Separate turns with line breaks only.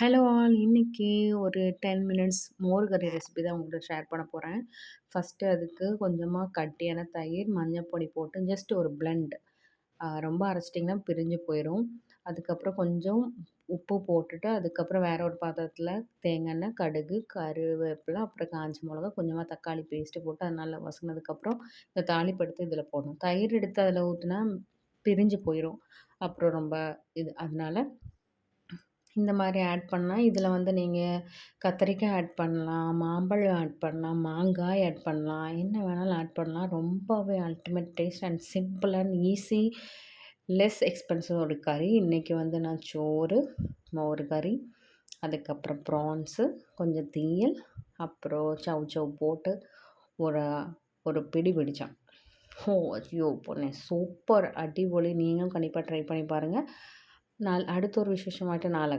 Hello all இன்னைக்கு ஒரு 10 minutes மோர் கறி ரெசிபி தான் உங்கள்கிட்ட ஷேர் பண்ண போகிறேன். ஃபஸ்ட்டு அதுக்கு கொஞ்சமாக கட்டியான தயிர், மஞ்சள் பொடி போட்டு ஜஸ்ட் ஒரு பிளெண்ட். ரொம்ப அரைச்சிட்டிங்கன்னா பிரிஞ்சு போயிடும். அதுக்கப்புறம் கொஞ்சம் உப்பு போட்டுட்டு அதுக்கப்புறம் வேற ஒரு பாத்திரத்தில் தேங்காய் எண்ணெய், கடுகு, கருவேப்பிலை, அப்புறம் காஞ்ச மிளகா, கொஞ்சமாக தக்காளி பேஸ்ட்டு போட்டு அது நல்லா வசங்கினதுக்கப்புறம் இந்த தாளிப்பு எடுத்து இதில் போடணும். தயிர் எடுத்து அதில் ஊற்றினா பிரிஞ்சு போயிடும். அப்புறம் ரொம்ப அதனால இந்த மாதிரி ஆட் பண்ணால் இதில் வந்து நீங்கள் கத்திரிக்காய் ஆட் பண்ணலாம், மாம்பழம் ஆட் பண்ணலாம், மாங்காய் ஆட் பண்ணலாம், என்ன வேணாலும் ஆட் பண்ணலாம். ரொம்பவே ultimate taste and simple and easy, less expensive ஒரு கறி. இன்றைக்கி வந்து நான் சோறு, மோர் கறி, அதுக்கப்புறம் ப்ரான்ஸு, கொஞ்சம் தீயல், அப்புறம் சவ் சவ் போட்டு ஒரு ஒரு பிடி பிடிச்சான். ஓ ஐயோ பொண்ணே சூப்பர், அடிபொலி. நீங்களும் கண்டிப்பாக ட்ரை பண்ணி பாருங்கள். அடுத்த ஒரு விசேஷமாയിട്ട് நாளை